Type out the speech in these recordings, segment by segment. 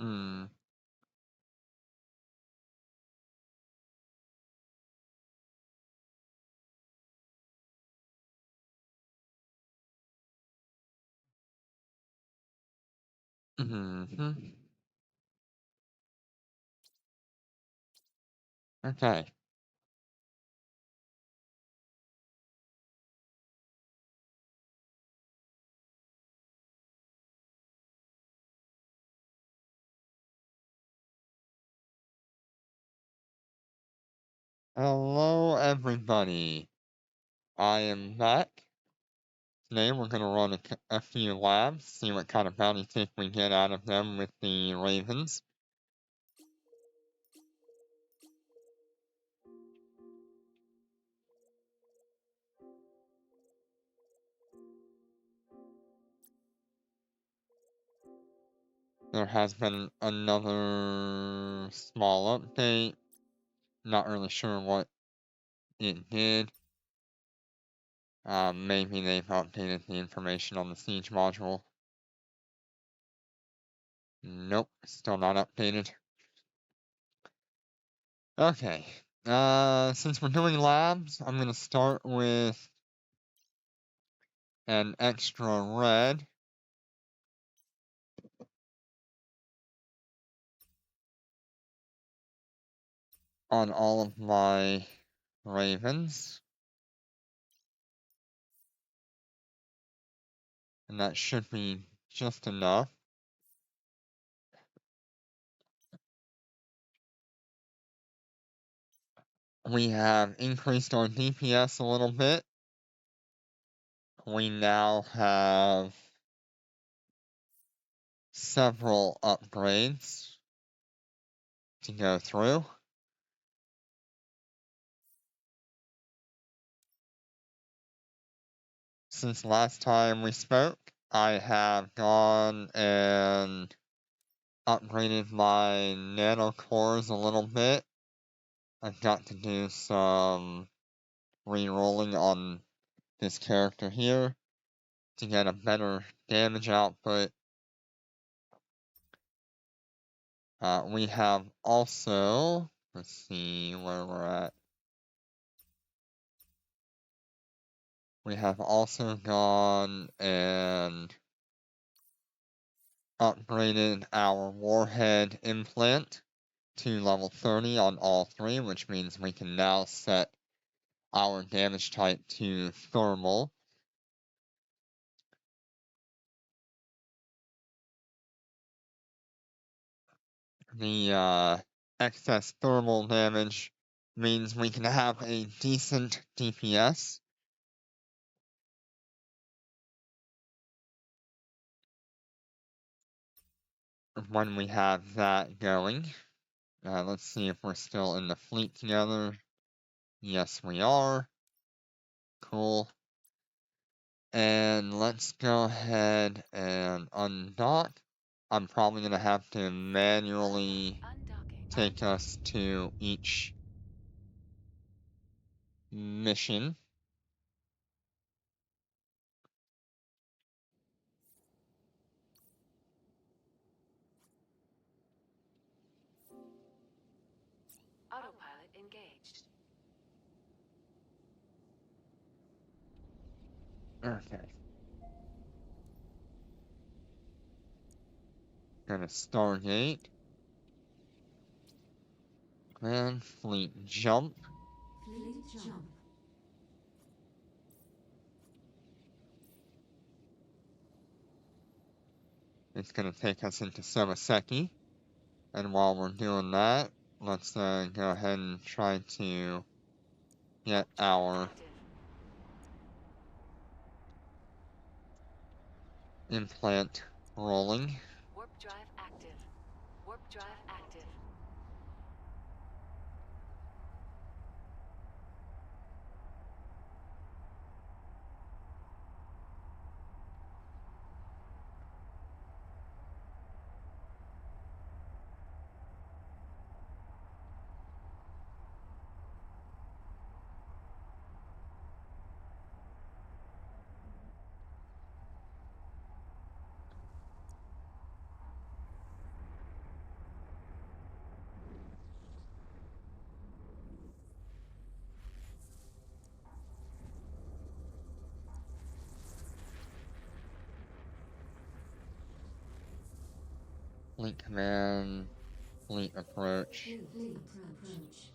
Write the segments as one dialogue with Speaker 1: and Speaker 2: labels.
Speaker 1: Mm. Mhm. Okay. Hello, everybody. I am back. Today we're going to run a few labs, see what kind of bounty tick we get out of them with the ravens. There has been another small update. Not really sure what it did. Maybe they've updated the information on the siege module. Nope, still not updated. Okay. Since we're doing labs, I'm gonna start with an extra red. On all of my ravens. And that should be just enough. We have increased our DPS a little bit. We now have several upgrades to go through. Since last time we spoke, I have gone and upgraded my nano cores a little bit. I've got to do some re-rolling on this character here to get a better damage output. We have also, let's see where we're at. We have also gone and upgraded our warhead implant to level 30 on all three, which means we can now set our damage type to thermal. The excess thermal damage means we can have a decent DPS. When we have that going. Let's see if we're still in the fleet together. Yes, we are. Cool. And let's go ahead and undock. I'm probably going to have to manually take us to each mission.
Speaker 2: Autopilot engaged.
Speaker 1: Okay. Gonna Stargate. Grand Fleet Jump.
Speaker 3: Fleet jump.
Speaker 1: It's gonna take us into Semaseki. And while we're doing that, let's go ahead and try to get our
Speaker 2: Active.
Speaker 1: implant rolling.
Speaker 2: Warp drive active. Warp drive active.
Speaker 1: Fleet command, fleet approach.
Speaker 3: Fleet approach.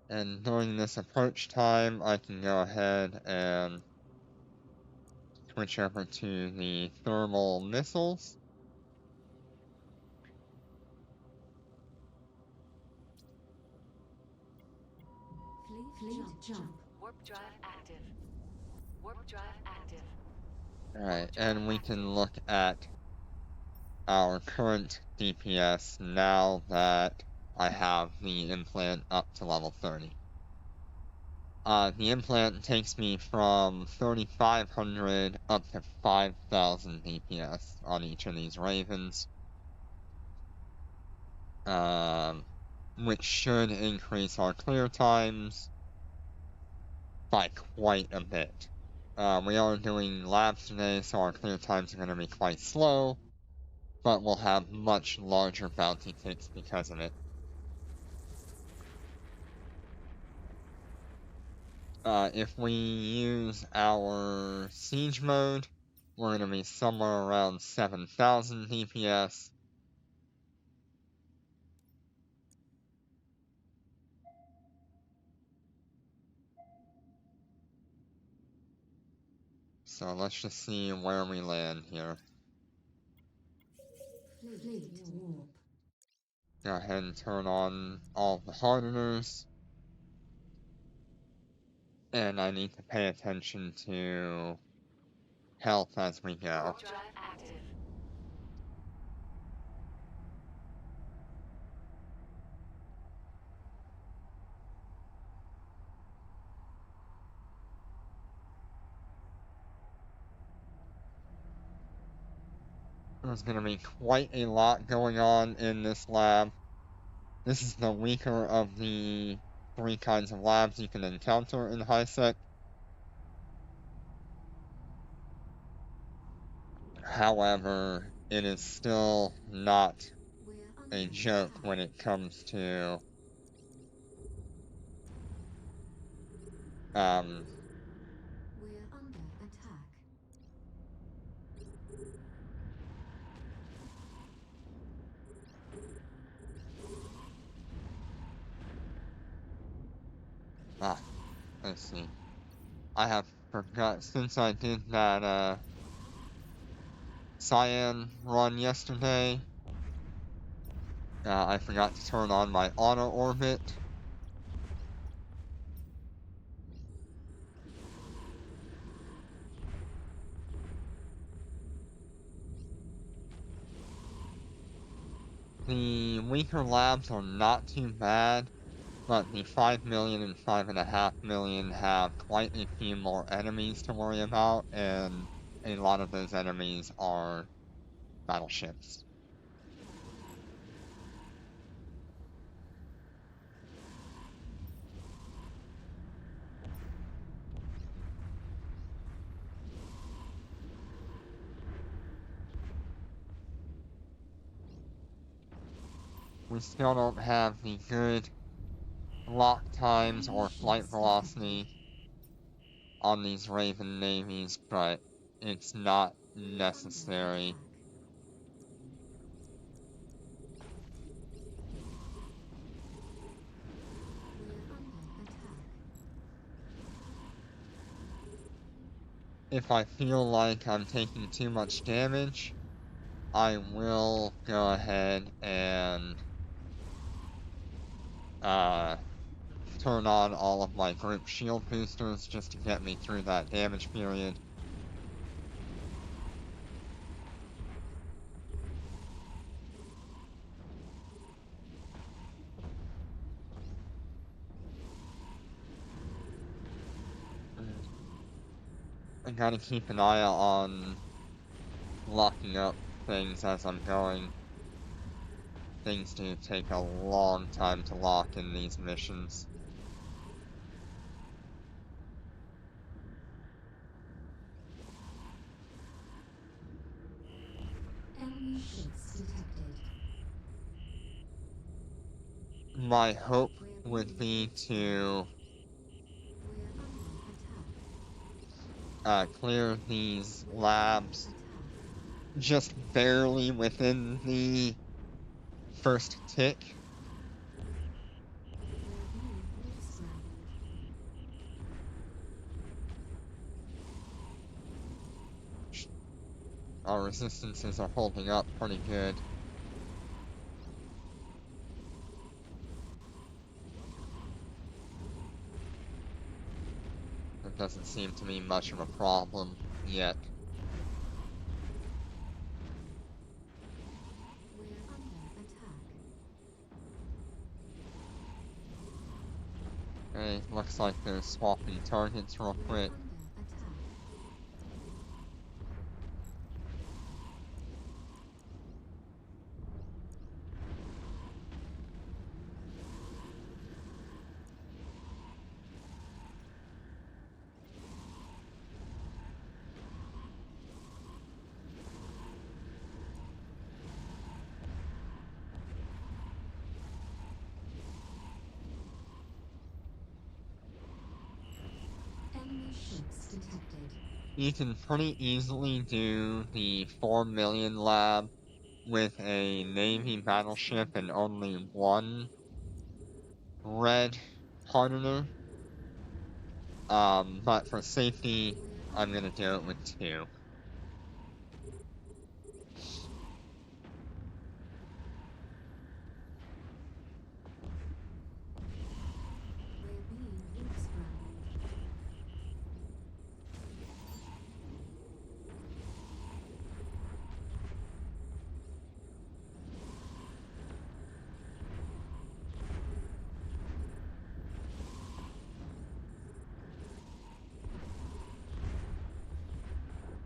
Speaker 1: And during this approach time, I can go ahead and switch over to the thermal missiles.
Speaker 3: Fleet jump.
Speaker 2: Warp drive active. Warp drive active.
Speaker 1: Alright, and we can look at our current DPS now that I have the implant up to level 30. The implant takes me from 3,500 up to 5,000 DPS on each of these Ravens, which should increase our clear times by quite a bit. We are doing labs today, so our clear times are going to be quite slow, but we'll have much larger bounty ticks because of it. If we use our siege mode, we're going to be somewhere around 7,000 DPS. So let's just see where we land here.
Speaker 3: Fleet warp.
Speaker 1: Go ahead and turn on all the hardeners. And I need to pay attention to health as we go.
Speaker 2: Warp drive active.
Speaker 1: There's going to be quite a lot going on in this lab. This is the weaker of the 3 kinds of labs you can encounter in HiSec. However, it is still not
Speaker 3: We're
Speaker 1: a
Speaker 3: under
Speaker 1: joke
Speaker 3: attack.
Speaker 1: when it comes to
Speaker 3: We're under attack.
Speaker 1: let's see. I have forgot, since I did that, Cyan run yesterday, I forgot to turn on my auto orbit. The weaker labs are not too bad, but the 5 million and 5.5 million have quite a few more enemies to worry about, and a lot of those enemies are battleships. We still don't have the good lock times or flight velocity on these Raven navies, but it's not necessary. If I feel like I'm taking too much damage, I will go ahead and turn on all of my group shield boosters just to get me through that damage period. I gotta keep an eye on locking up things as I'm going. Things do take a long time to lock in these missions.
Speaker 3: Enemy ships detected.
Speaker 1: My hope would be to
Speaker 3: We're under attack.
Speaker 1: clear these labs
Speaker 3: Attack.
Speaker 1: just barely within the first tick.
Speaker 3: We're being wolf scrambled.
Speaker 1: Our resistances are holding up pretty good. It doesn't seem to be much of a problem yet.
Speaker 3: We're under attack.
Speaker 1: Okay, looks like they're swapping targets real
Speaker 3: We're
Speaker 1: quick.
Speaker 3: under attack. Enemy ships detected.
Speaker 1: You can pretty easily do the 4 million lab with a Navy battleship and only one red hardener. But for safety, I'm gonna do it with 2.
Speaker 3: We're being wolf scrambled.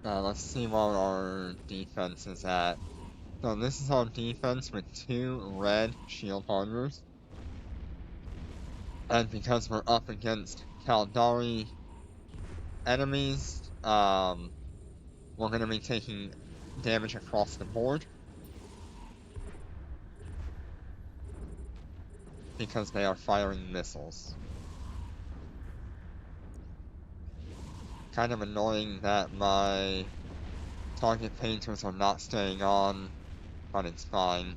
Speaker 1: Let's see what our defense is at. So this is our defense with 2 red shield hardeners. And because we're up against Caldari enemies, we're gonna be taking damage across the board. Because they are firing missiles. Kind of annoying that my target painters are not staying on, but it's fine.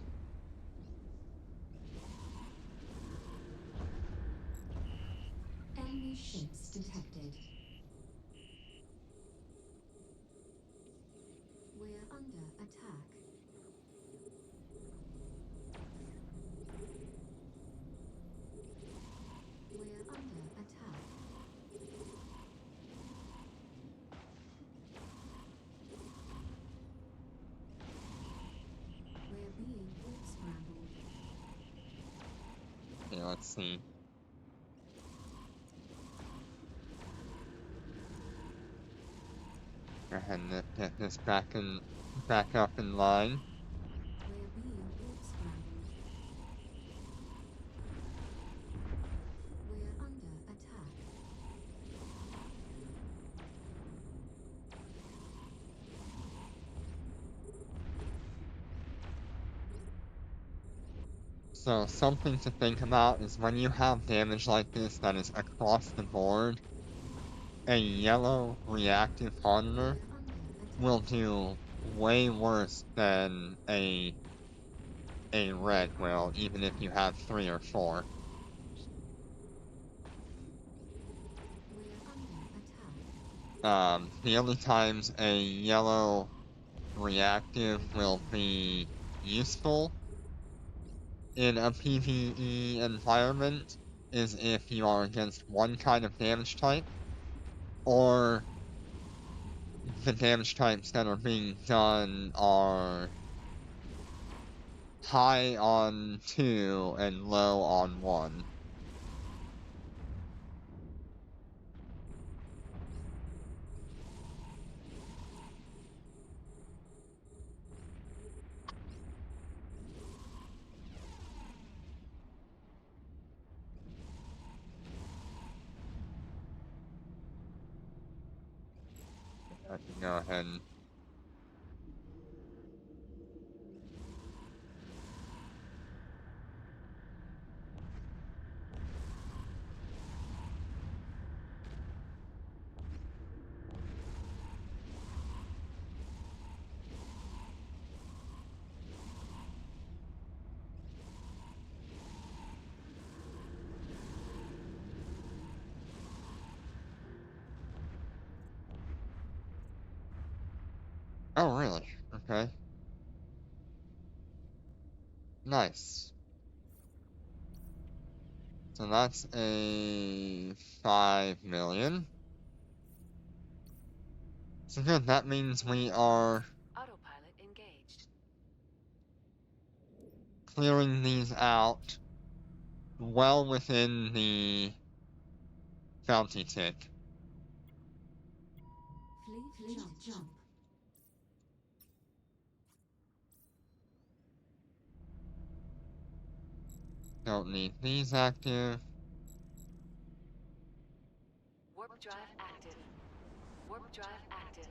Speaker 3: Enemy ships detected. We're under attack. We're under attack. We're being wolf scrambled.
Speaker 1: Okay, let's see. Go ahead and get this back up in line.
Speaker 3: We're being wolf scrambled. We're under attack.
Speaker 1: So something to think about is when you have damage like this that is across the board, a yellow reactive hardener
Speaker 3: We're under attack.
Speaker 1: will do way worse than a red will, even if you have 3 or 4.
Speaker 3: We're under attack.
Speaker 1: The only times a yellow reactive will be useful in a PvE environment is if you are against one kind of damage type, or the damage types that are being done are high on 2 and low on 1. I can go ahead and Oh, really? Okay. Nice. So that's a 5 million. So good, that means we are
Speaker 2: Autopilot engaged.
Speaker 1: clearing these out well within the bounty tick.
Speaker 3: Fleet jump.
Speaker 1: Don't need these active.
Speaker 2: Warp drive active. Warp drive active.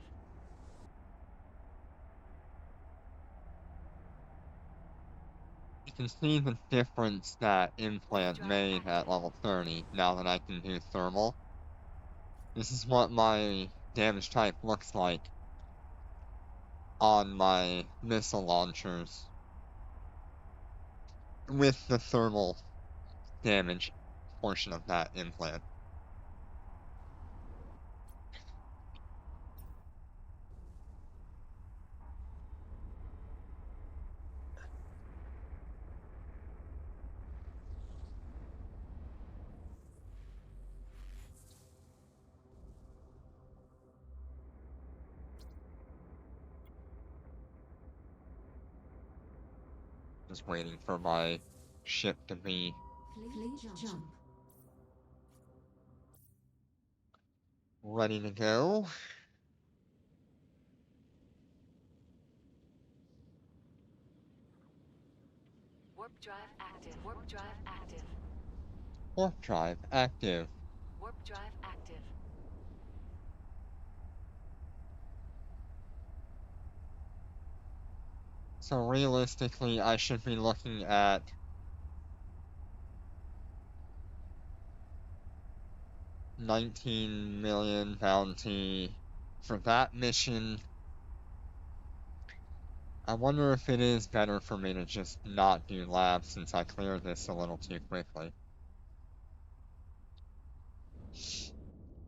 Speaker 1: You can see the difference that implant made at level 30 now that I can do thermal. This is what my damage type looks like on my missile launchers with the thermal damage portion of that implant. Just waiting for my ship to be
Speaker 3: Fleet jump.
Speaker 1: ready to go.
Speaker 2: Warp drive active. Warp drive active.
Speaker 1: Warp drive active.
Speaker 2: Warp drive active.
Speaker 1: So realistically, I should be looking at 19 million bounty for that mission. I wonder if it is better for me to just not do labs since I cleared this a little too quickly.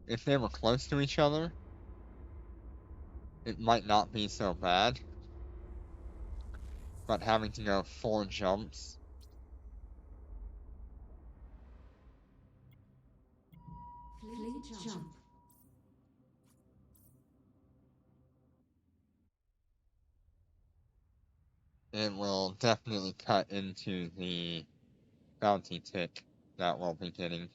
Speaker 1: If they were close to each other, it might not be so bad. But having to go 4 jumps,
Speaker 3: Fleet jump.
Speaker 1: it will definitely cut into the bounty tick that we'll be getting.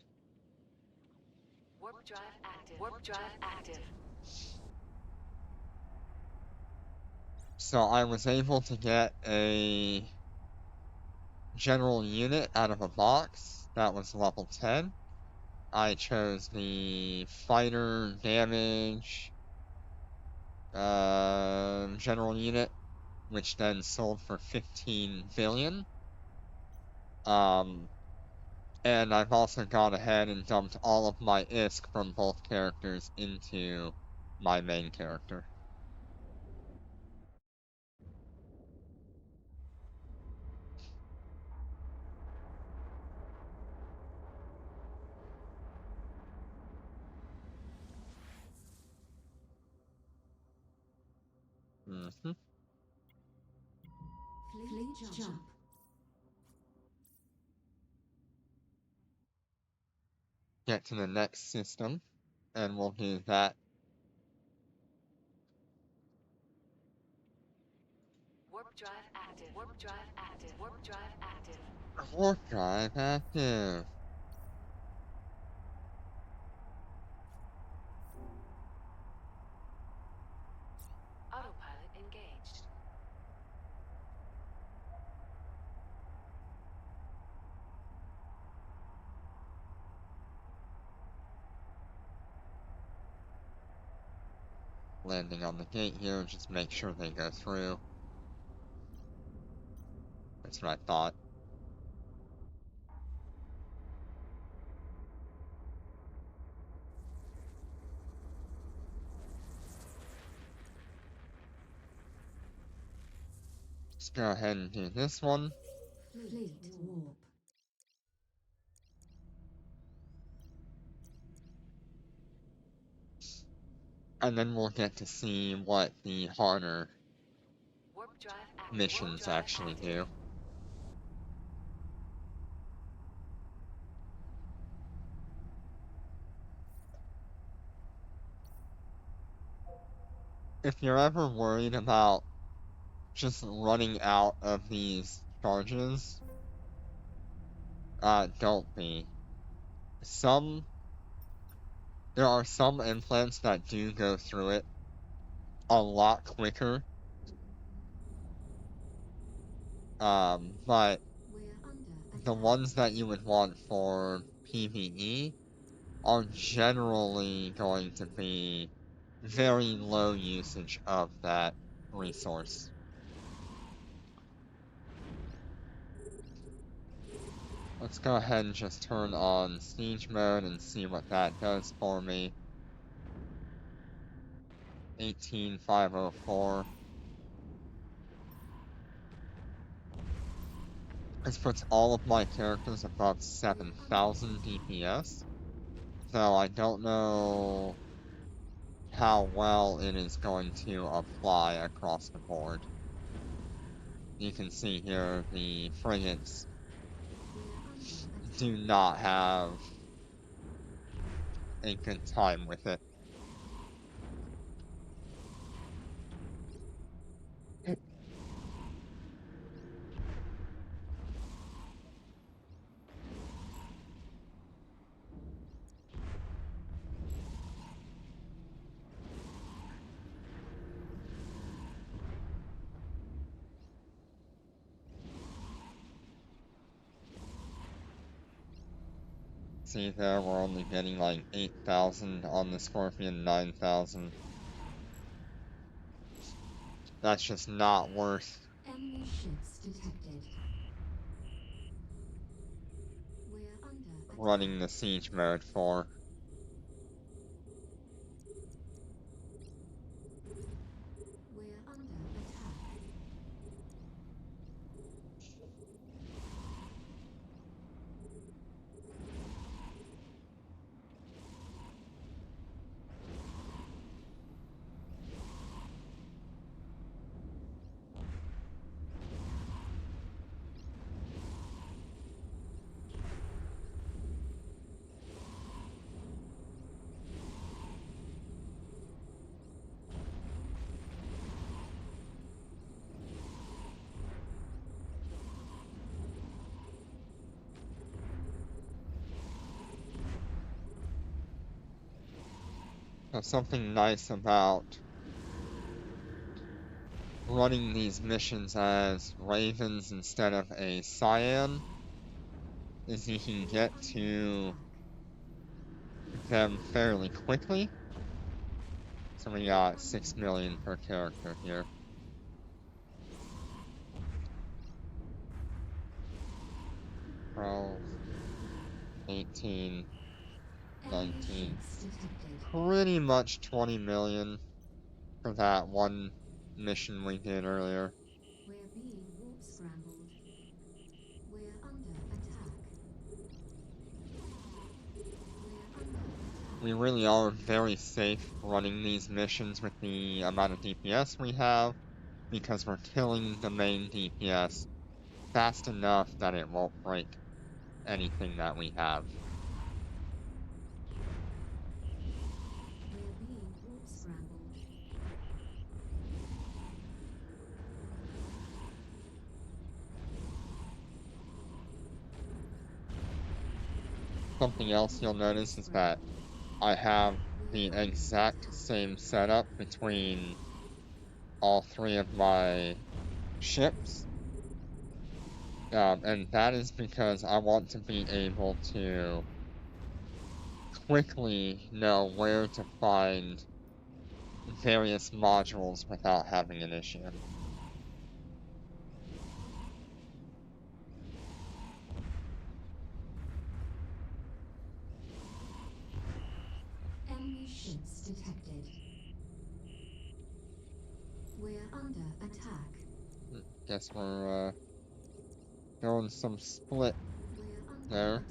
Speaker 2: Warp drive active. Warp drive active.
Speaker 1: So I was able to get a general unit out of a box that was level 10. I chose the fighter damage general unit, which then sold for 15 billion. And I've also gone ahead and dumped all of my ISK from both characters into my main character.
Speaker 3: Fleet jump.
Speaker 1: Get to the next system, and we'll do that.
Speaker 2: Warp drive active. Warp drive active. Warp drive active.
Speaker 1: Warp drive active.
Speaker 2: Autopilot engaged.
Speaker 1: Landing on the gate here, just make sure they go through. That's what I thought. Let's go ahead and do this one.
Speaker 3: Fleet warp.
Speaker 1: And then we'll get to see what the harder
Speaker 2: Warp drive active.
Speaker 1: missions
Speaker 2: Warp drive
Speaker 1: actually
Speaker 2: active.
Speaker 1: do. If you're ever worried about just running out of these charges, don't be. There are some implants that do go through it a lot quicker. But
Speaker 3: We're under
Speaker 1: the
Speaker 3: attack.
Speaker 1: ones that you would want for PvE are generally going to be very low usage of that resource. Let's go ahead and just turn on siege mode and see what that does for me. 18504. This puts all of my characters above 7,000 DPS. So I don't know how well it is going to apply across the board. You can see here the frigates do not have a good time with it. See there, we're only getting like 8,000 on the Scorpion, 9,000. That's just not worth
Speaker 3: Enemy ships detected. We're under attack.
Speaker 1: running the siege mode for.
Speaker 3: We're under attack.
Speaker 1: So something nice about running these missions as Ravens instead of a Cyan is you can get to them fairly quickly. So we got 6 million per character here. Twelve, 18, 19.
Speaker 3: Ships detected.
Speaker 1: Pretty much 20 million for that one mission we did earlier.
Speaker 3: We're being warp scrambled. We're under attack. We're under attack.
Speaker 1: We really are very safe running these missions with the amount of DPS we have, because we're killing the main DPS fast enough that it won't break anything that we have.
Speaker 3: We're being warp scrambled.
Speaker 1: Something else you'll notice is that I have the exact same setup between all three of my ships. And that is because I want to be able to quickly know where to find various modules without having an issue.
Speaker 3: Enemy ships detected. We're under attack.
Speaker 1: Guess we're going some split.
Speaker 3: We're under
Speaker 1: There.
Speaker 3: attack.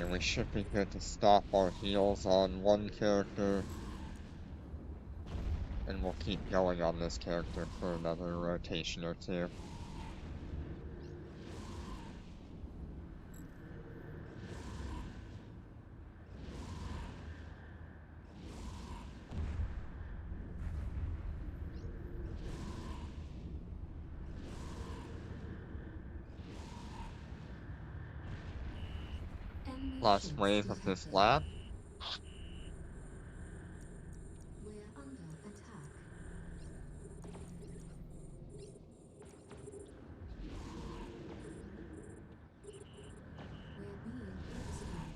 Speaker 1: Okay, we should be good to stop our heals on one character. And we'll keep going on this character for another rotation or two.
Speaker 3: Enemy
Speaker 1: Last
Speaker 3: ships
Speaker 1: wave of this
Speaker 3: detected.
Speaker 1: lab.
Speaker 3: We're under attack. We're being warp scrambled.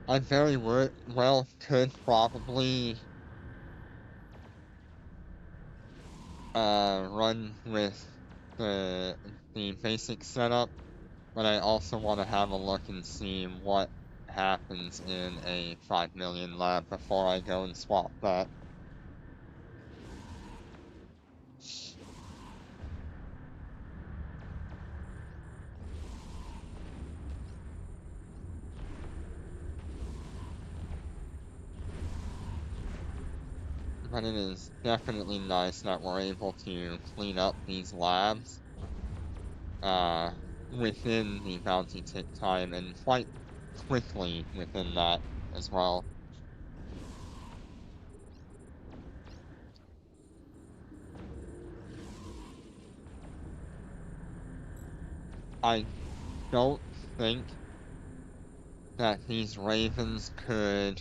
Speaker 1: I very well could probably run with the basic setup, but I also want to have a look and see what happens in a 5 million lab before I go and swap that. But it is definitely nice that we're able to clean up these labs within the bounty tick time and quite quickly within that as well. I don't think that these ravens could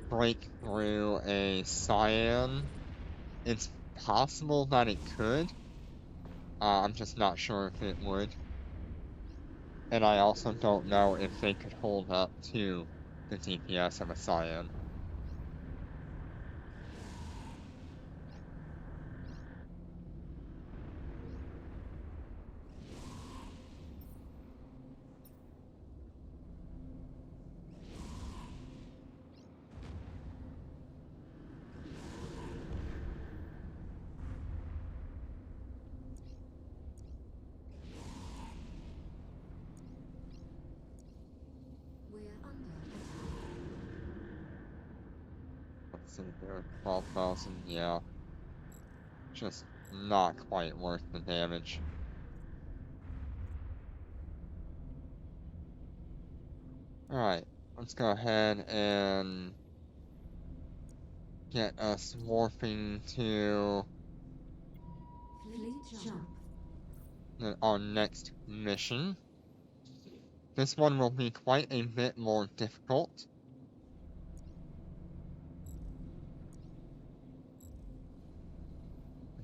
Speaker 1: break through a cyan. It's possible that it could. I'm just not sure if it would. And I also don't know if they could hold up to the DPS of a cyan.
Speaker 3: We're under attack.
Speaker 1: Let's see here, 12,000, yeah. Just not quite worth the damage. Alright, let's go ahead and get us warping to
Speaker 3: Fleet jump.
Speaker 1: our next mission. This one will be quite a bit more difficult.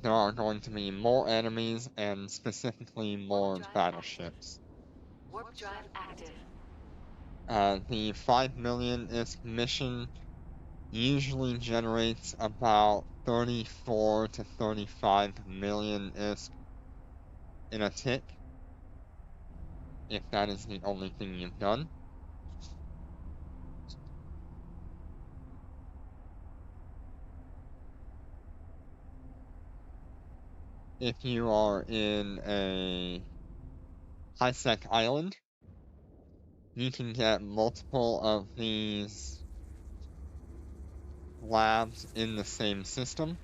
Speaker 1: There are going to be more enemies and specifically more
Speaker 2: drive
Speaker 1: battleships.
Speaker 2: Warp drive active.
Speaker 1: The 5 million ISK mission usually generates about 34 to 35 million ISK in a tick, if that is the only thing you've done. If you are in a high-sec island, you can get multiple of these labs in the same system.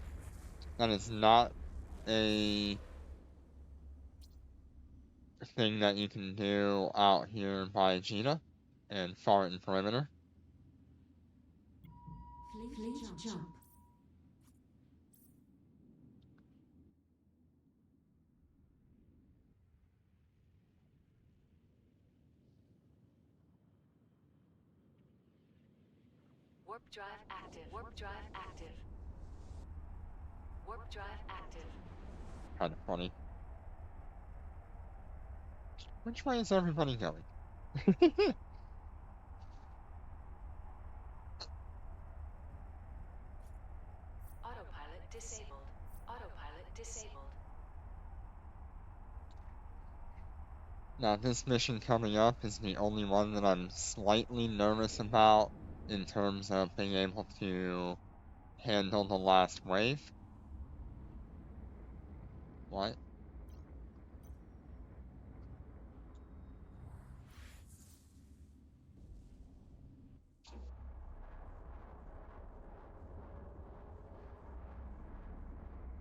Speaker 1: That is not a thing that you can do out here by Gina and far in perimeter.
Speaker 3: Fleet jump.
Speaker 2: Warp drive active. Warp drive active. Warp drive active.
Speaker 1: Kind of funny. Which way is everybody going?
Speaker 2: Autopilot disabled. Autopilot disabled.
Speaker 1: Now, this mission coming up is the only one that I'm slightly nervous about in terms of being able to handle the last wave. What?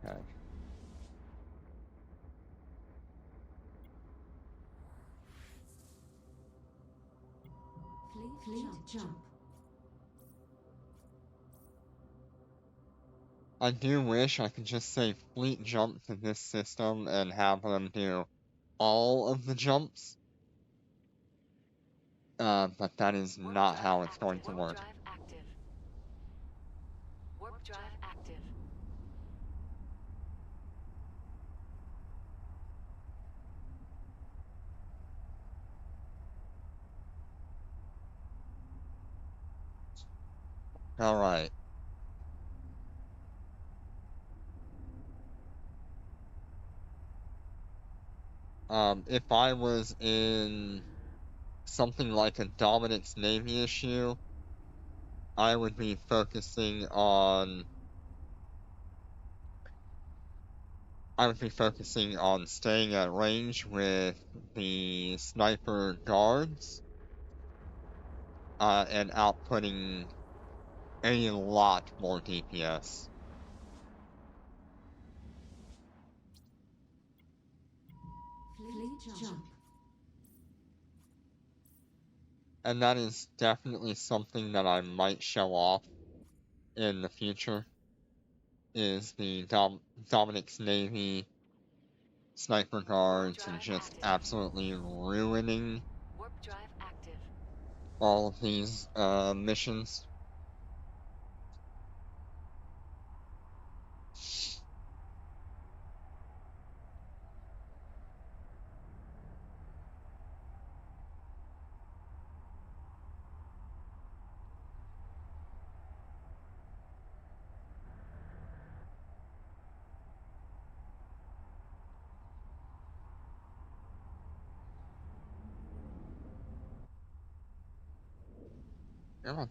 Speaker 1: Okay.
Speaker 3: Fleet jump.
Speaker 1: I do wish I could just say fleet jump to this system and have them do all of the jumps. But that is
Speaker 2: Warp
Speaker 1: not
Speaker 2: drive
Speaker 1: how it's
Speaker 2: active.
Speaker 1: going to
Speaker 2: Warp
Speaker 1: work.
Speaker 2: drive active. Warp drive active.
Speaker 1: Alright. If I was in something like a Dominic's Navy issue, I would be focusing on staying at range with the sniper guards, and outputting a lot more DPS.
Speaker 3: Fleet jump.
Speaker 1: And that is definitely something that I might show off in the future, is the Dominic's Navy sniper guards and just
Speaker 2: active.
Speaker 1: absolutely ruining
Speaker 2: Warp drive active.
Speaker 1: all of these missions. Come on.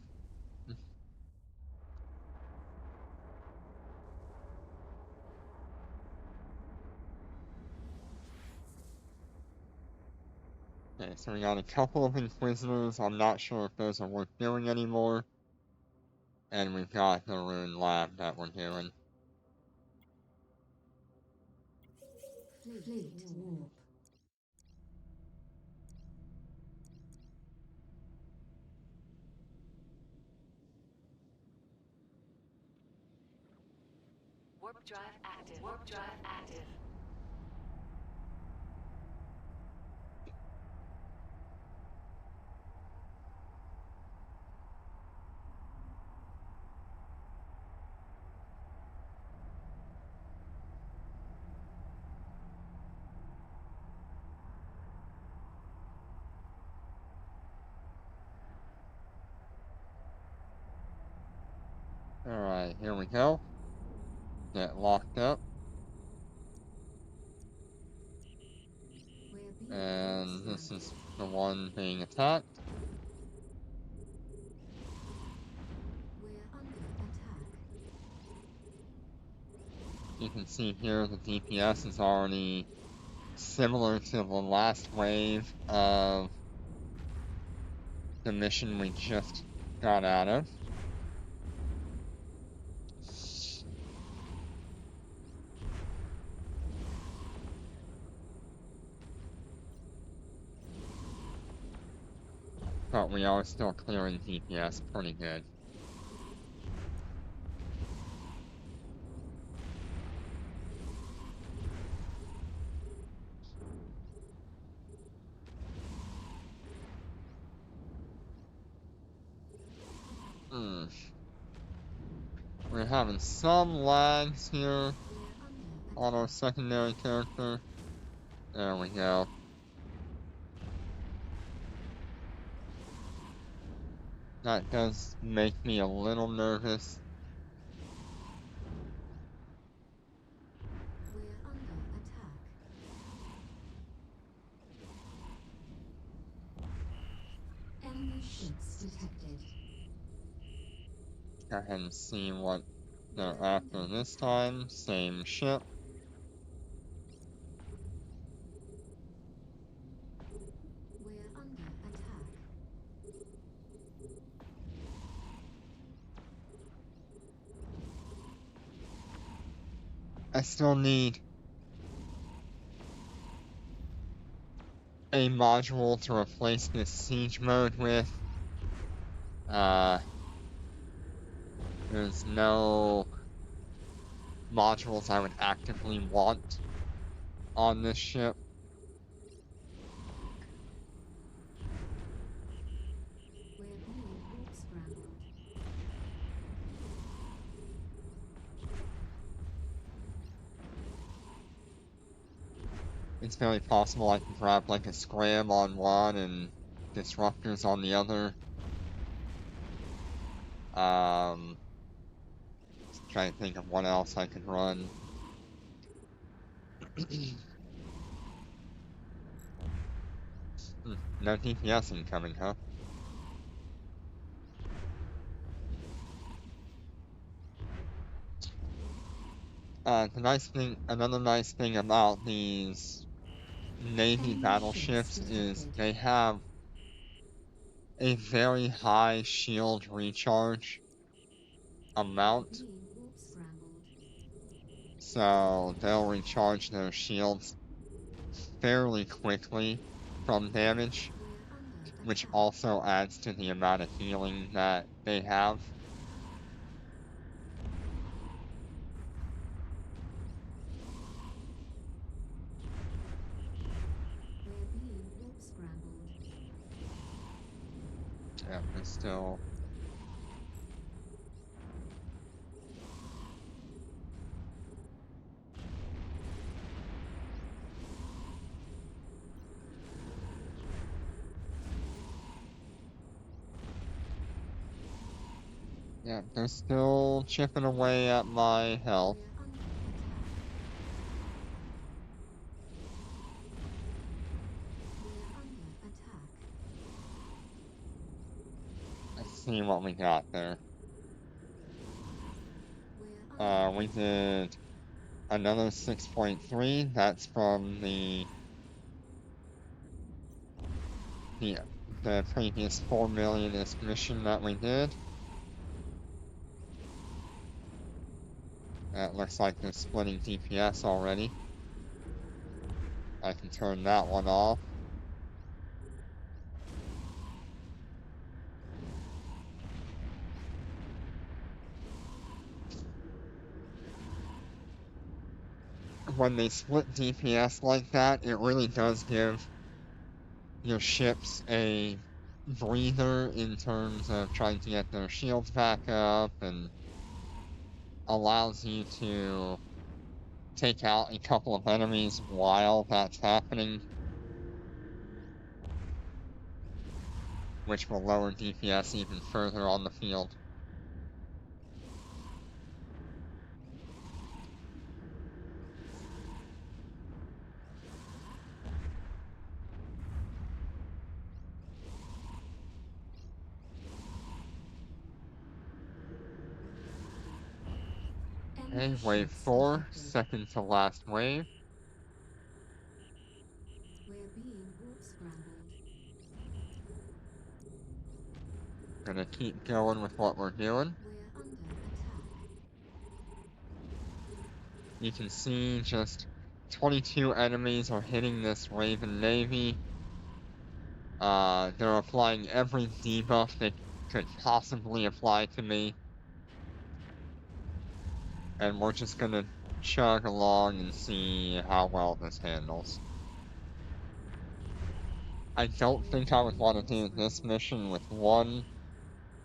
Speaker 1: Okay, so we got a couple of Inquisitors. I'm not sure if those are worth doing anymore. And we've got the Rune Lab that we're doing.
Speaker 3: Fleet warp.
Speaker 2: Warp drive active. Warp drive active.
Speaker 1: Alright, here we go. Get locked up. And this is the one being attacked.
Speaker 3: We're under attack.
Speaker 1: You can see here the DPS is already similar to the last wave of the mission we just got out of. But we are still clearing DPS pretty good. We're having some lags here on our secondary character. There we go. That does make me a little nervous.
Speaker 3: We're under attack. Enemy ships detected.
Speaker 1: Go ahead and see what they're after this time. Same ship. I still need a module to replace this siege mode with. There's no modules I would actively want on this ship.
Speaker 3: We're being warp scrambled.
Speaker 1: It's very possible I can grab like a scram on one and disruptors on the other. Trying to think of what else I could run. No DPS incoming, huh? Another nice thing about these Navy
Speaker 3: Enemy
Speaker 1: battleships
Speaker 3: ships
Speaker 1: is
Speaker 3: detected.
Speaker 1: they have a very high shield recharge amount,
Speaker 3: Being warp scrambled.
Speaker 1: so they'll recharge their shields fairly quickly from damage,
Speaker 3: We're under
Speaker 1: which
Speaker 3: attack.
Speaker 1: also adds to the amount of healing that they have.
Speaker 3: We're being warp scrambled.
Speaker 1: Yeah, they're still. Yeah, they're still chipping away at my health.
Speaker 3: We're under attack. We're under attack.
Speaker 1: Let's see what we got there.
Speaker 3: We're under
Speaker 1: We did another 6.3. That's from the previous 4 millionist mission that we did. That looks like they're splitting DPS already. I can turn that one off. When they split DPS like that, it really does give your ships a breather in terms of trying to get their shields back up, and allows you to take out a couple of enemies while that's happening, which will lower DPS even further on the field. Okay,
Speaker 3: enemy
Speaker 1: wave
Speaker 3: ships
Speaker 1: 4,
Speaker 3: detected.
Speaker 1: second to last wave.
Speaker 3: We're being warp scrambled.
Speaker 1: Gonna keep going with what we're doing.
Speaker 3: We're under attack.
Speaker 1: You can see just 22 enemies are hitting this Raven Navy. They're applying every debuff they could possibly apply to me. And we're just gonna chug along and see how well this handles. I don't think I would want to do this mission with one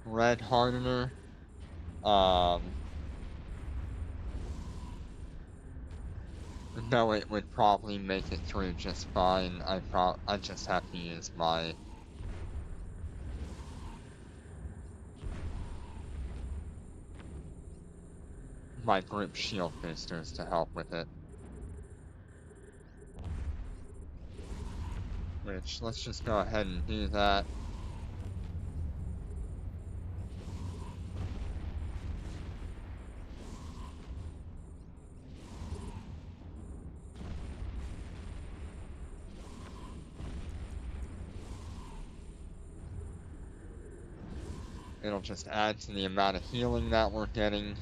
Speaker 1: red hardener. Though it would probably make it through just fine. I just have to use my group shield boosters to help with it. Which, let's just go ahead and do that. It'll just add to the amount of healing that we're getting.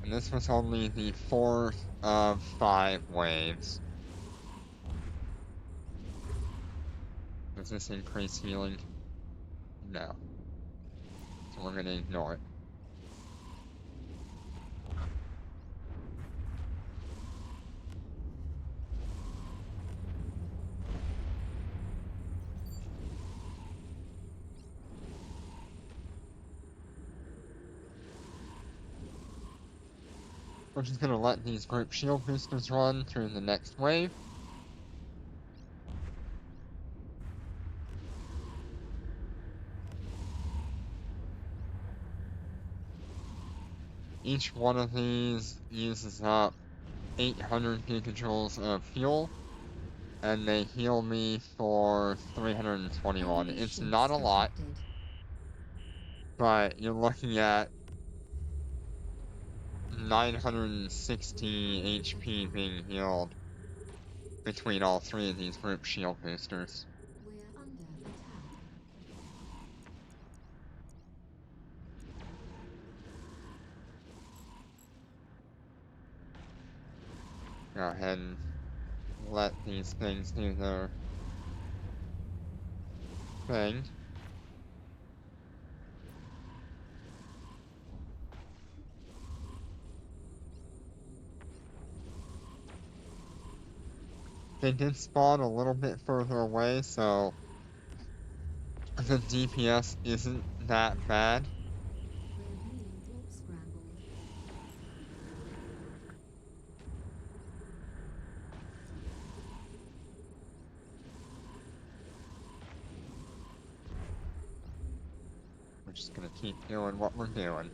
Speaker 1: And this was only the 4th of 5 waves. Does this increase healing? No. So we're gonna ignore it. We're just gonna let these group shield boosters run through the next wave. Each one of these uses up 800 gigajoules of fuel, and they heal me for 321.
Speaker 3: Enemy
Speaker 1: It's
Speaker 3: ships
Speaker 1: not a lot,
Speaker 3: detected.
Speaker 1: but you're looking at 960 HP being healed between all 3 of these group shield boosters.
Speaker 3: We're under attack.
Speaker 1: Go ahead and let these things do their thing. They did spawn a little bit further away, so the DPS isn't that bad.
Speaker 3: We're being warp scrambled.
Speaker 1: We're just gonna keep doing what we're doing.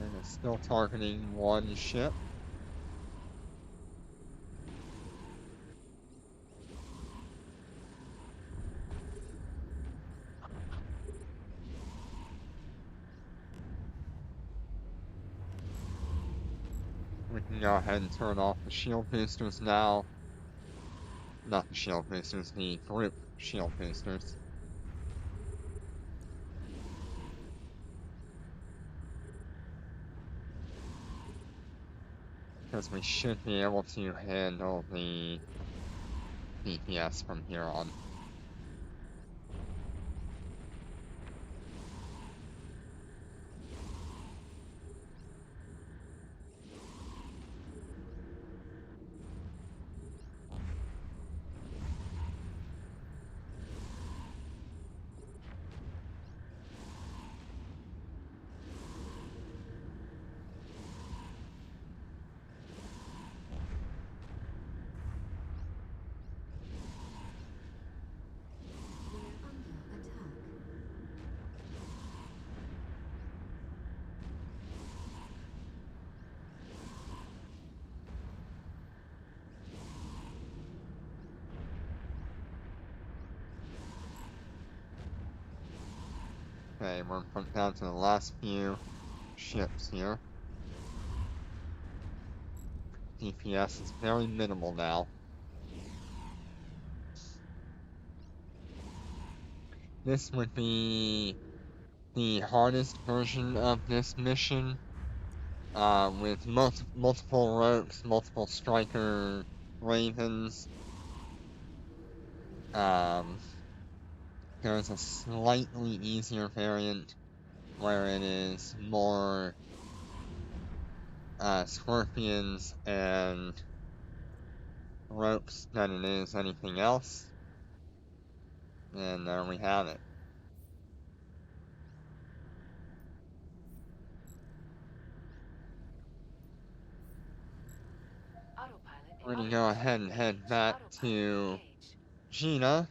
Speaker 1: And it's still targeting one ship. We can go ahead and turn off the shield boosters now. Not the shield boosters, the group shield boosters. Because we should be able to handle the DPS from here on.
Speaker 3: We're under attack.
Speaker 1: Okay, we're put down to the last few ships here. DPS is very minimal now. This would be the hardest version of this mission, with multiple rogues, multiple striker ravens. There's a slightly easier variant where it is more scorpions and ropes than it is anything else. And there we have it. we're gonna go ahead and head back to
Speaker 2: Engaged.
Speaker 1: Gina.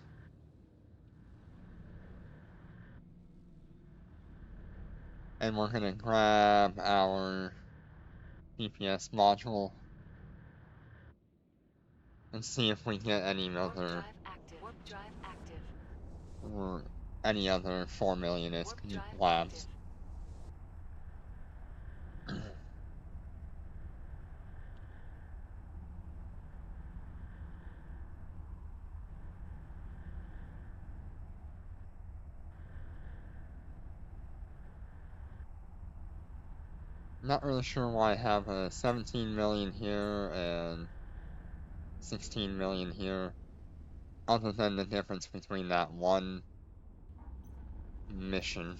Speaker 1: And we're gonna grab our GPS module and see if we get any
Speaker 2: Warp
Speaker 1: other
Speaker 2: drive active. Warp drive active.
Speaker 1: or any other 4 million
Speaker 2: Warp
Speaker 1: ISK
Speaker 2: drive
Speaker 1: labs. Not really sure why I have a 17 million here and 16 million here, other than the difference between that one mission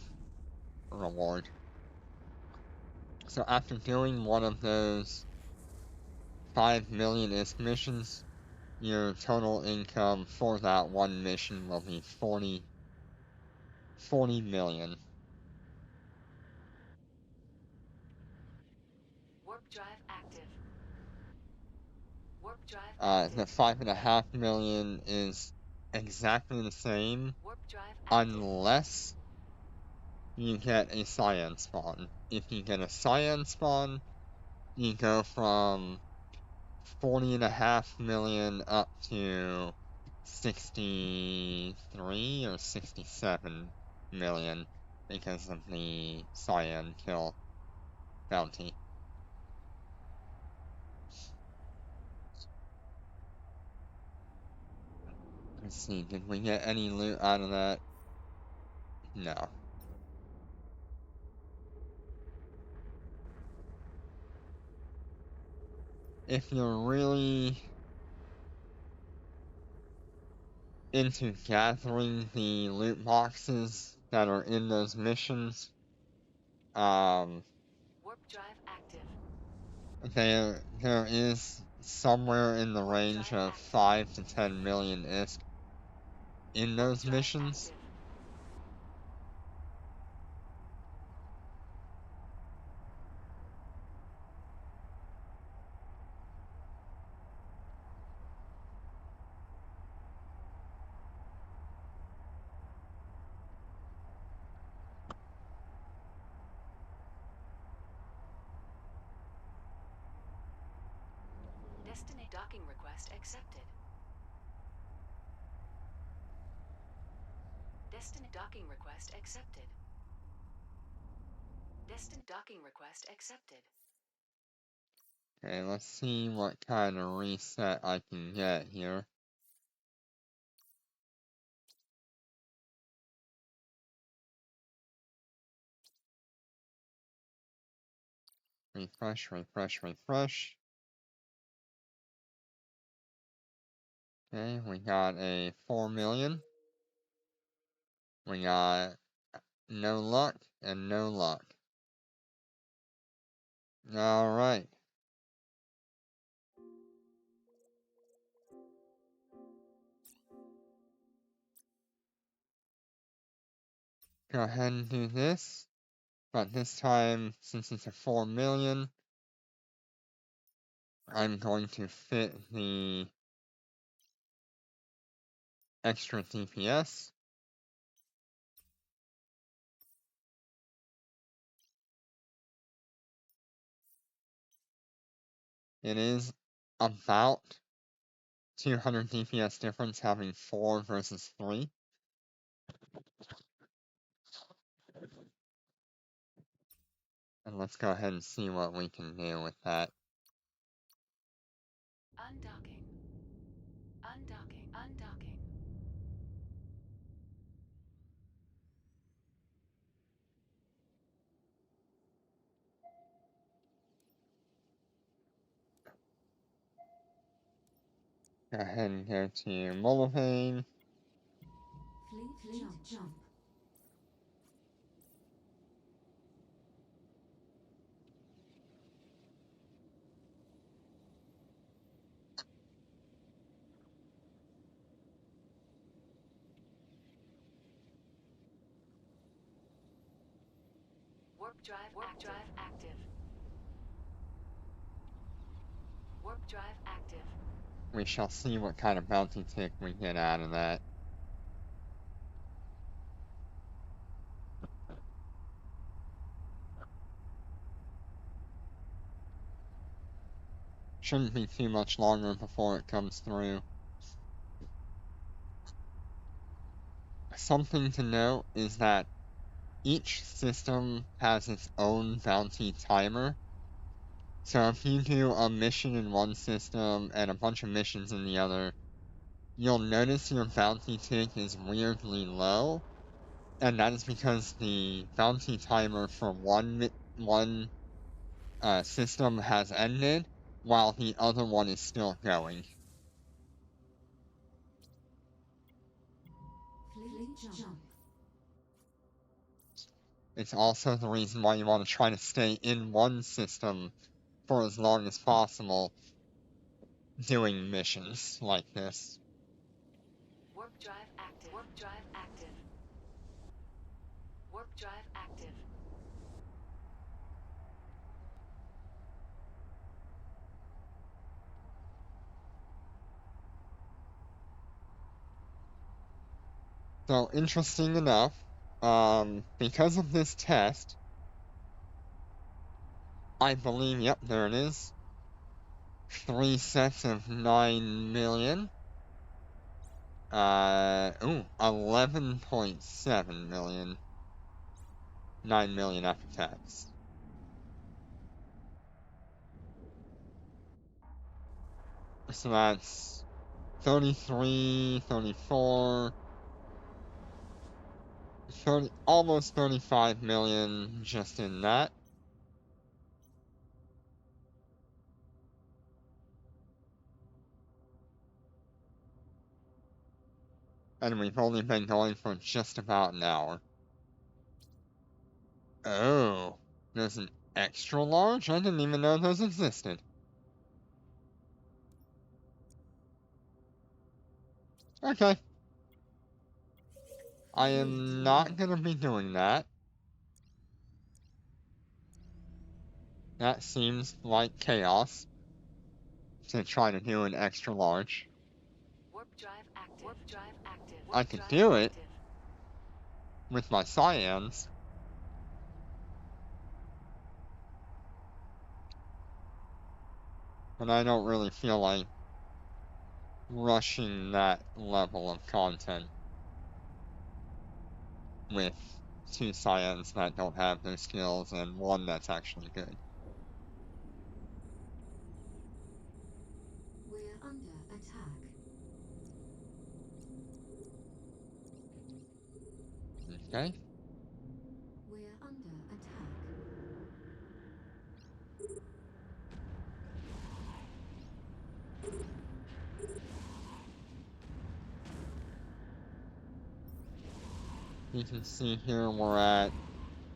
Speaker 1: reward. So after doing one of those 5 million ISK missions, your total income for that one mission will be 40 million.
Speaker 2: Warp drive active. Warp drive
Speaker 1: The
Speaker 2: active.
Speaker 1: 5.5 million is exactly the same
Speaker 2: Warp drive active.
Speaker 1: unless you get a cyan spawn. If you get a cyan spawn, you go from 40.5 million up to 63 or 67 million because of the cyan kill bounty. Let's see, did we get any loot out of that? No. If you're really into gathering the loot boxes that are in those missions,
Speaker 2: Warp drive active.
Speaker 1: there is somewhere in the range of 5 to 10 million ISK in those
Speaker 2: Drive
Speaker 1: missions.
Speaker 2: active. Destiny docking request accepted. Destiny docking request accepted. Destiny docking request accepted.
Speaker 1: Okay, let's see what kind of reset I can get here. Refresh, refresh, refresh. Okay, we got a 4 million. We got no luck and no luck. Alright. Go ahead and do this. But this time, since it's a 4 million, I'm going to fit the extra DPS. It is about 200 DPS difference having 4 versus 3. And let's go ahead and see what we can do with that.
Speaker 2: Undocking. Undocking. Undocking.
Speaker 1: Go ahead and go to Molovane.
Speaker 3: Fleet jump.
Speaker 2: Warp drive active. Warp drive active.
Speaker 1: We shall see what kind of bounty tick we get out of that. Shouldn't be too much longer before it comes through. Something to note is that each system has its own bounty timer. So if you do a mission in one system and a bunch of missions in the other, you'll notice your bounty tick is weirdly low, and that is because the bounty timer for one system has ended, while the other one is still going.
Speaker 3: Fleet jump.
Speaker 1: It's also the reason why you want to try to stay in one system for as long as possible, doing missions like this.
Speaker 2: Warp drive active. Warp drive active. Warp drive active.
Speaker 1: So, interesting enough, because of this test, I believe, yep, there it is. 3 sets of 9 million. 11.7 million. 9 million after tax. So that's 33, 34, 30, almost 35 million just in that. And we've only been going for just about an hour. Oh, there's an extra large? I didn't even know those existed. Okay. I am not gonna be doing that. That seems like chaos to try to do an extra large.
Speaker 2: Warp drive active. Warp drive active.
Speaker 1: I
Speaker 2: Warp
Speaker 1: could
Speaker 2: drive
Speaker 1: do it.
Speaker 2: active.
Speaker 1: With my cyans. But I don't really feel like rushing that level of content with 2 cyans that don't have those skills and 1 that's actually good.
Speaker 3: We're under attack.
Speaker 1: Okay.
Speaker 3: We're under attack.
Speaker 1: You can see here we're at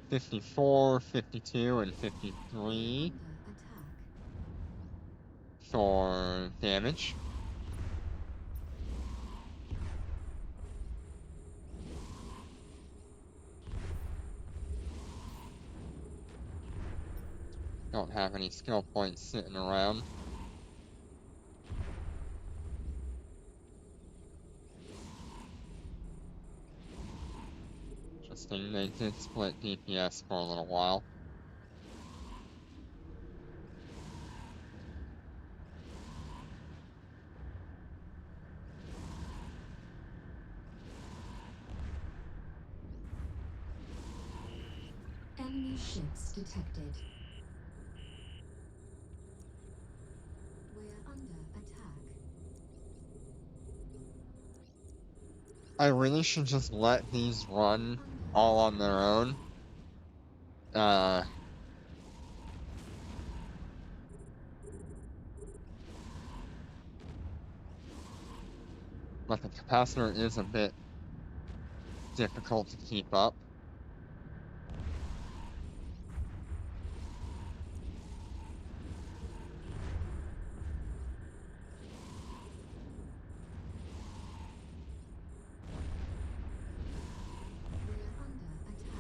Speaker 1: 54, 52, and 53
Speaker 3: Under attack.
Speaker 1: for damage. Don't have any skill points sitting around. Interesting, they did split DPS for a little while.
Speaker 3: Enemy ships detected. We're under attack.
Speaker 1: I really should just let these run all on their own. But the capacitor is a bit difficult to keep up.
Speaker 3: We're under attack.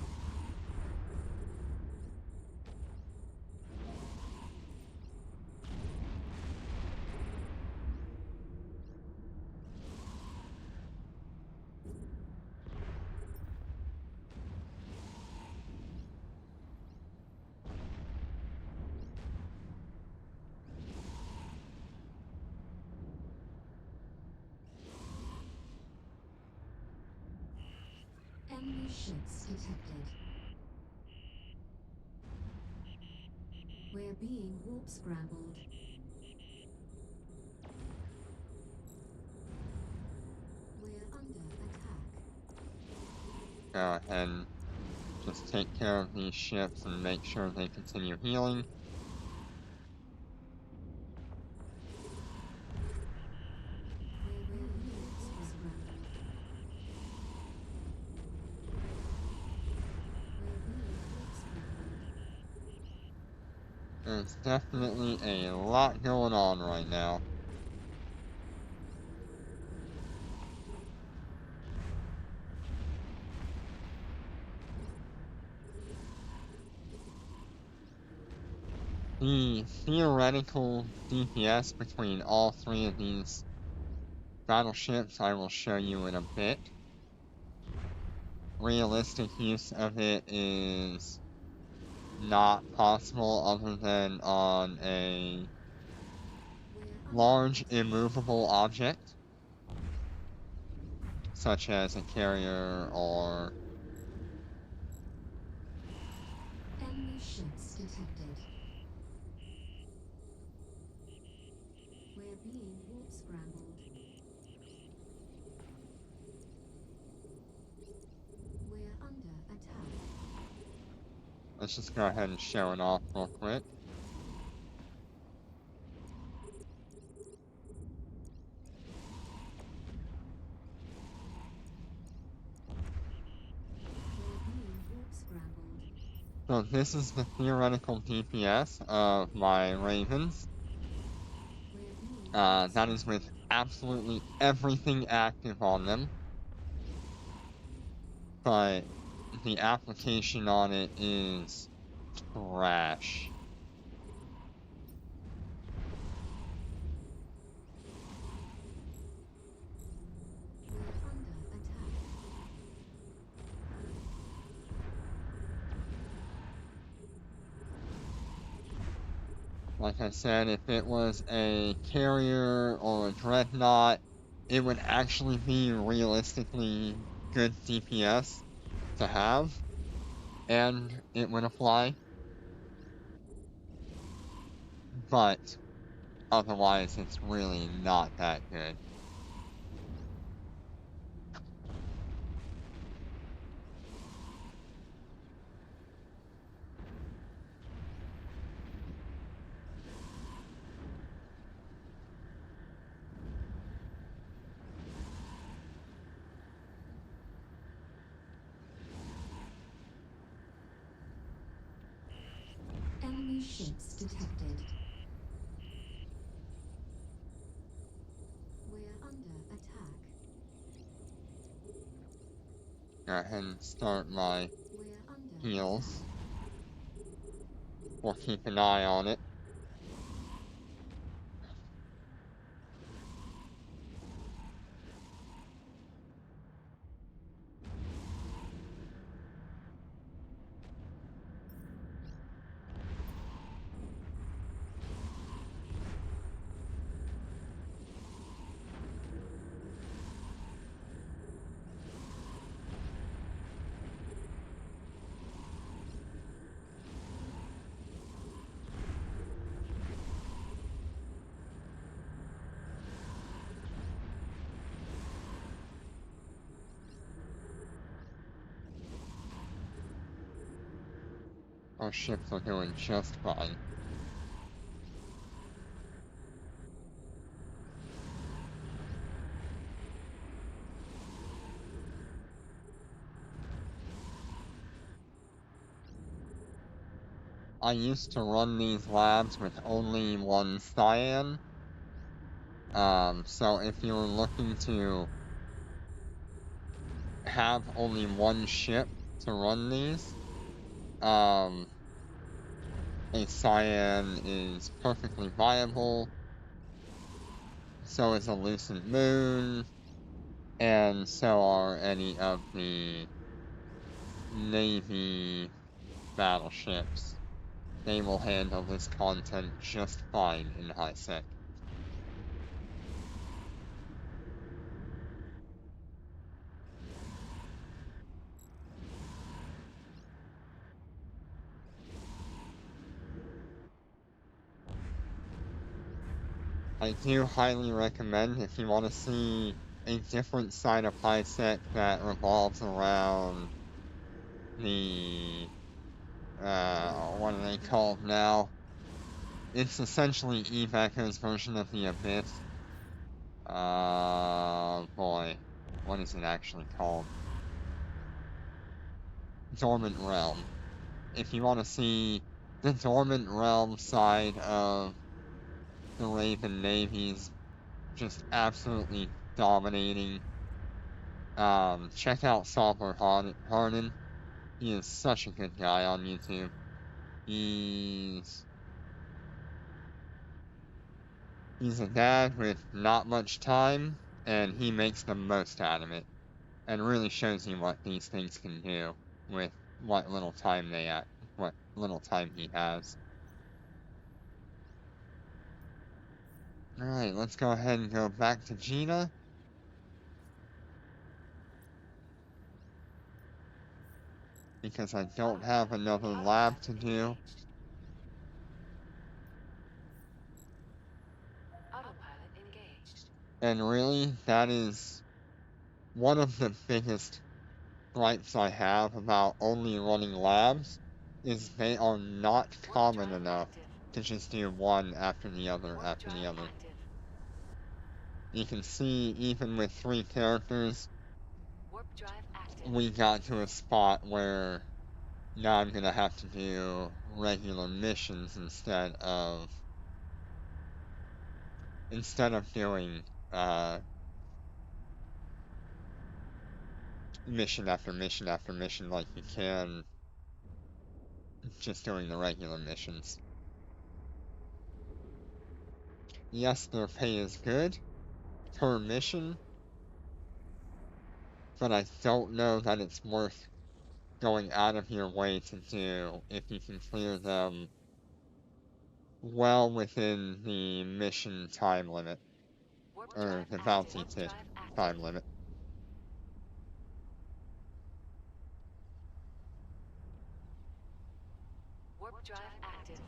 Speaker 3: Enemy ships detected. We're being warp scrambled. We're under attack.
Speaker 1: Go ahead and just take care of these ships and make sure they continue healing.
Speaker 3: We're being warp scrambled. We're being warp scrambled.
Speaker 1: There's definitely a lot going on right now. The theoretical DPS between all three of these battleships I will show you in a bit. Realistic use of it is not possible other than on a
Speaker 3: We're under
Speaker 1: large
Speaker 3: attack.
Speaker 1: immovable object, such as a carrier or
Speaker 3: Enemy ships detected. We're being warp scrambled. We're under attack.
Speaker 1: let's just go ahead and show it off real quick.
Speaker 3: We're being warp scrambled.
Speaker 1: So this is the theoretical DPS of my Ravens.
Speaker 3: We're being
Speaker 1: That is with absolutely everything active on them. But the application on it is trash.
Speaker 3: We're under attack.
Speaker 1: Like I said, if it was a carrier or a dreadnought, it would actually be realistically good DPS to have, and it would apply. But otherwise, it's really not that good.
Speaker 3: Enemy ships detected. We're under attack.
Speaker 1: Go ahead and start my
Speaker 3: We're under
Speaker 1: heals.
Speaker 3: attack.
Speaker 1: We'll keep an eye on it. Our ships are doing just fine. I used to run these labs with only one cyan. So if you're looking to have only one ship to run these, a cyan is perfectly viable. So is a Lucent Moon, and so are any of the Navy battleships. They will handle this content just fine in high sec. I do highly recommend if you want to see a different side of Pysec that revolves around the, what are they called now? It's essentially Eve Echo's version of the Abyss. Boy, what is it actually called? Dormant Realm. If you want to see the Dormant Realm side of the Raven Navy's just absolutely dominating, check out Salvor Harden. He is such a good guy on YouTube. He's a dad with not much time, and he makes the most out of it, and really shows you what these things can do with what little time he has. Alright, let's go ahead and go back to Gina. Because I don't have another lab to do.
Speaker 2: Autopilot engaged.
Speaker 1: And really, that is one of the biggest gripes I have about only running labs, is they are not common enough to just do one after the other after the other. You can see, even with 3 characters, we got to a spot where now I'm gonna have to do regular missions instead of doing, mission after mission after mission like you can just doing the regular missions. Yes, their pay is good per mission, but I don't know that it's worth going out of your way to do if you can clear them well within the mission time limit, or the bounty tick time limit.
Speaker 2: Warp drive active.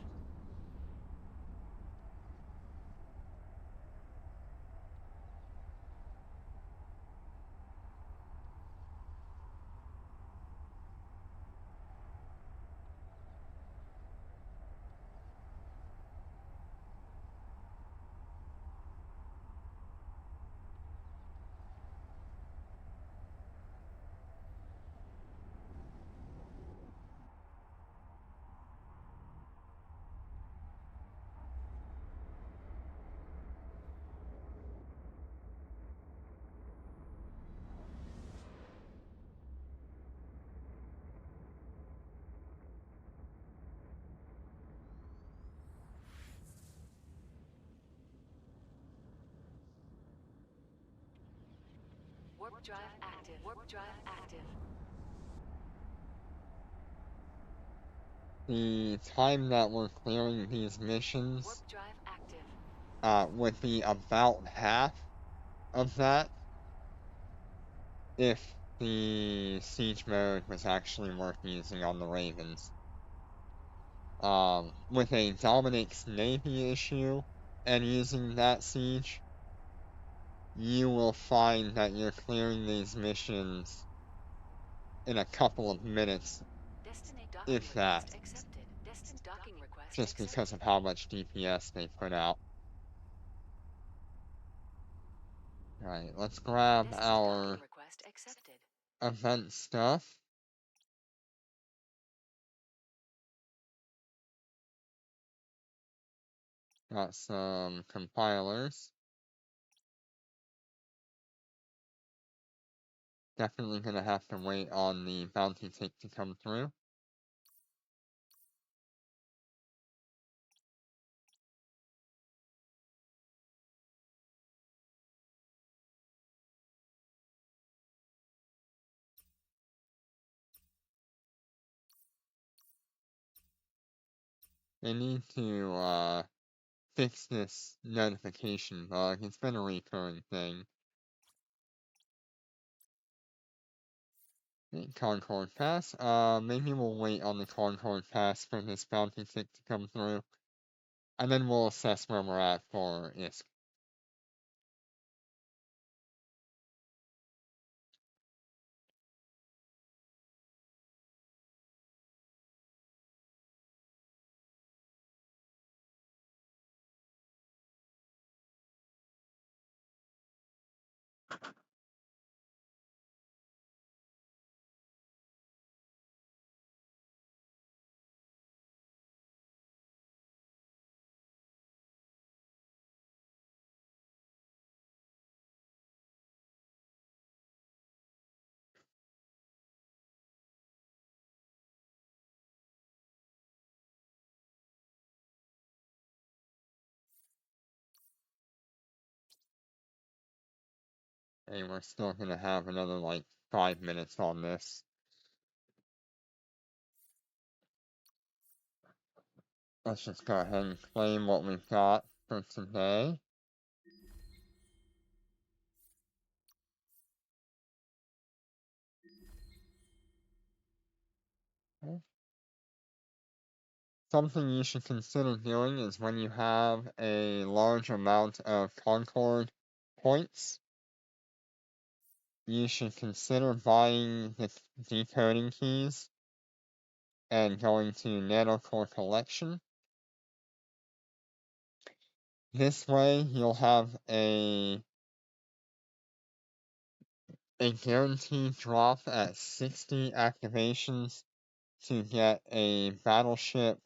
Speaker 2: Warp drive active. Warp drive active.
Speaker 1: The time that we're clearing these missions
Speaker 2: Warp drive active.
Speaker 1: would be about half of that if the siege mode was actually worth using on the Ravens. With a Dominic's Navy issue and using that siege, you will find that you're clearing these missions in a couple of minutes, if that, just because of how much DPS they put out. Alright, let's grab our event stuff. Got some compilers. Definitely gonna have to wait on the bounty tick to come through. They need to, fix this notification bug. It's been a recurring thing. Concord Pass. Maybe we'll wait on the Concord Pass for this bounty tick to come through. And then we'll assess where we're at for ISK. And we're still gonna have another like 5 minutes on this. Let's just go ahead and claim what we've got for today. Okay. Something you should consider doing is when you have a large amount of Concord points, you should consider buying the decoding keys and going to Nanocore Collection. This way, you'll have a guaranteed drop at 60 activations to get a battleship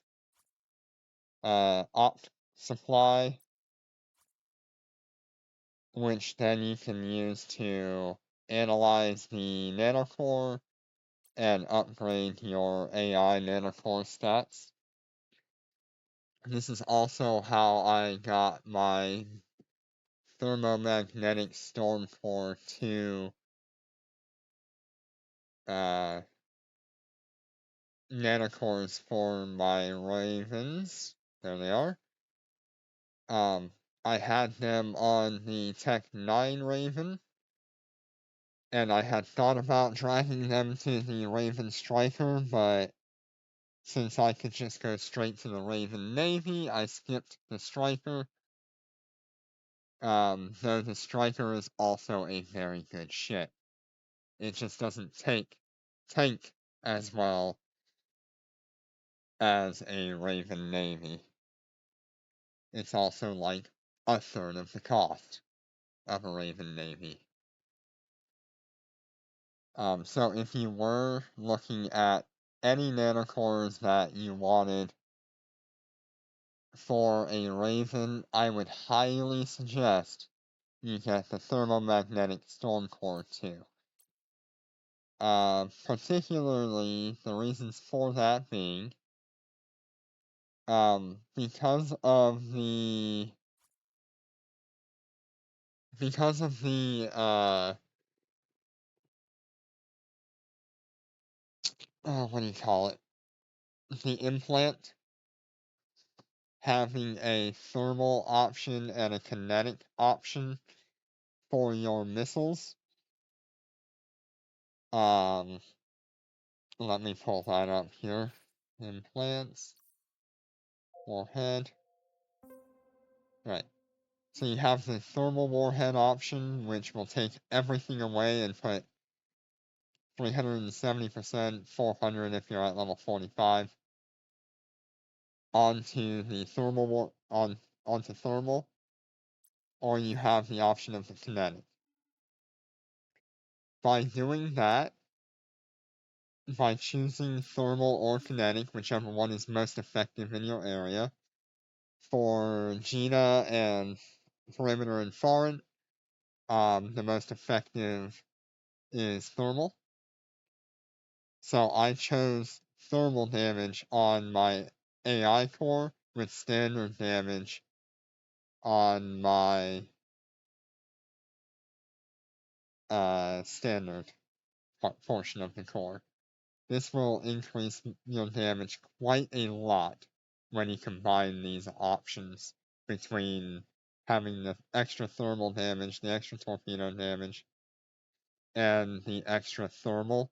Speaker 1: opt supply, which then you can use to analyze the nanocore and upgrade your AI nanocore stats. This is also how I got my thermomagnetic storm core 2 nanocores for my ravens. There they are. I had them on the Tech 9 Raven, and I had thought about dragging them to the Raven Striker, but since I could just go straight to the Raven Navy, I skipped the Striker. Though the Striker is also a very good ship. It just doesn't tank as well as a Raven Navy. It's also like a third of the cost of a Raven Navy. So if you were looking at any nanocores that you wanted for a Raven, I would highly suggest you get the Thermomagnetic Storm Core 2. Particularly, the reasons for that being, because of the, what do you call it? The implant having a thermal option and a kinetic option for your missiles. Let me pull that up here. Implants, warhead. Right. So you have the thermal warhead option, which will take everything away and put 370%, 400 if you're at level 45, onto the onto thermal, or you have the option of the kinetic. By doing that, by choosing thermal or kinetic, whichever one is most effective in your area, for Gina and perimeter and foreign, the most effective is thermal. So I chose thermal damage on my AI core with standard damage on my standard portion of the core. This will increase your damage quite a lot when you combine these options between having the extra thermal damage, the extra torpedo damage, and the extra thermal.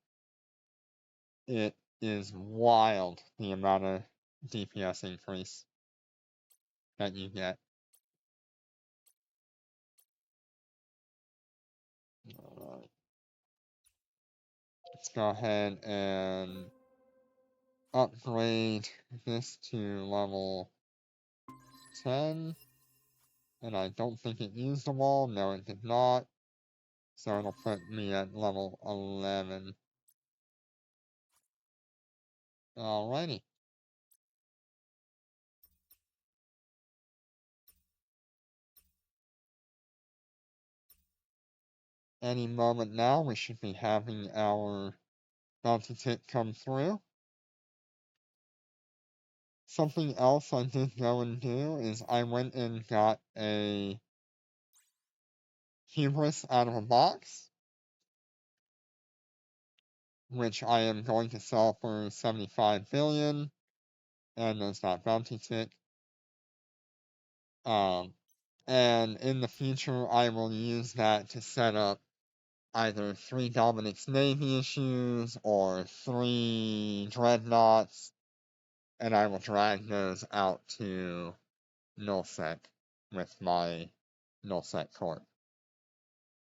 Speaker 1: It is wild the amount of DPS increase that you get. Alright. Let's go ahead and upgrade this to level 10. And I don't think it used them all. No, it did not. So it'll put me at level 11. Alrighty. Any moment now, we should be having our bounty tick come through. Something else I did go and do is I went and got a Hubris out of a box, which I am going to sell for 75 billion, and there's that bounty tick. And in the future, I will use that to set up either 3 Dominic's Navy issues or 3 Dreadnoughts, and I will drag those out to Nullsec with my Nullsec Corp,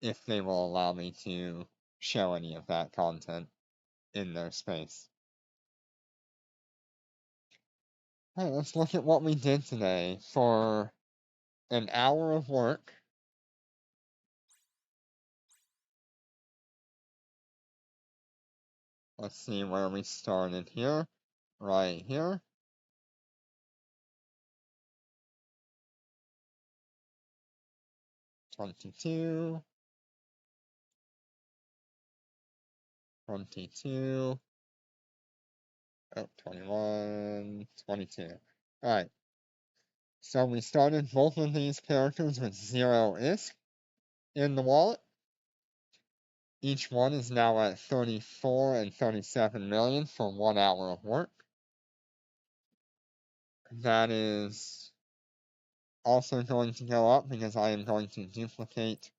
Speaker 1: if they will allow me to show any of that content in their space. Alright, let's look at what we did today. For an hour of work, let's see where we started here. Right here. $22. 22. Oh, 21, 22. Alright. So we started both of these characters with 0 ISK in the wallet. Each one is now at 34 and 37 million for 1 hour of work. That is also going to go up because I am going to duplicate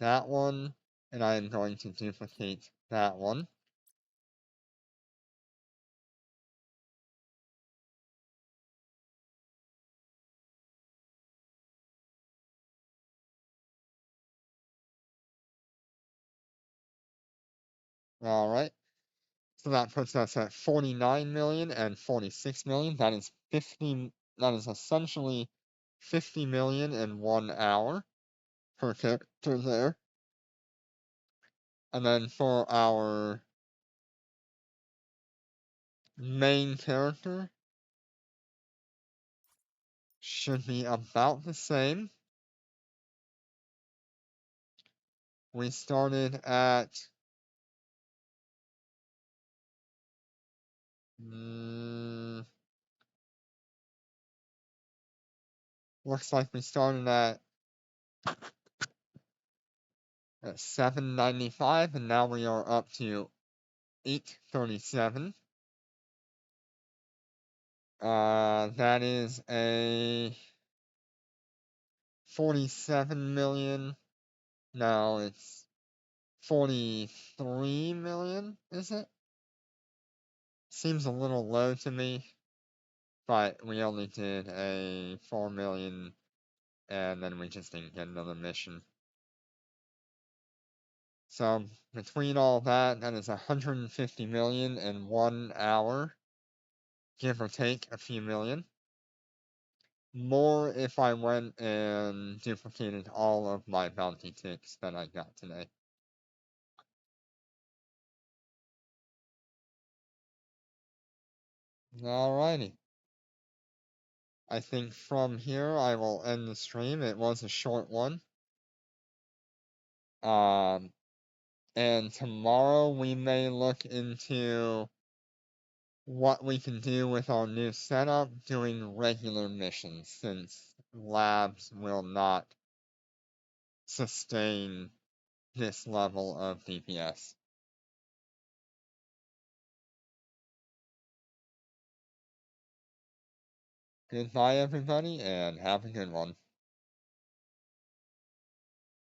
Speaker 1: that one, and I am going to duplicate that one. Alright. So that puts us at 49 million and 46 million. That is essentially 50 million in 1 hour per character there. And then for our main character, should be about the same. We started at looks like we started at 795, and now we are up to 837. That is a 47 million. No, it's 43 million, is it? Seems a little low to me, but we only did a 4 million, and then we just didn't get another mission. So, between all that, that is 150 million in 1 hour, give or take a few million. More if I went and duplicated all of my bounty ticks that I got today. Alrighty. I think from here I will end the stream. It was a short one. And tomorrow we may look into what we can do with our new setup doing regular missions, since labs will not sustain this level of DPS. Goodbye everybody, and have a good one.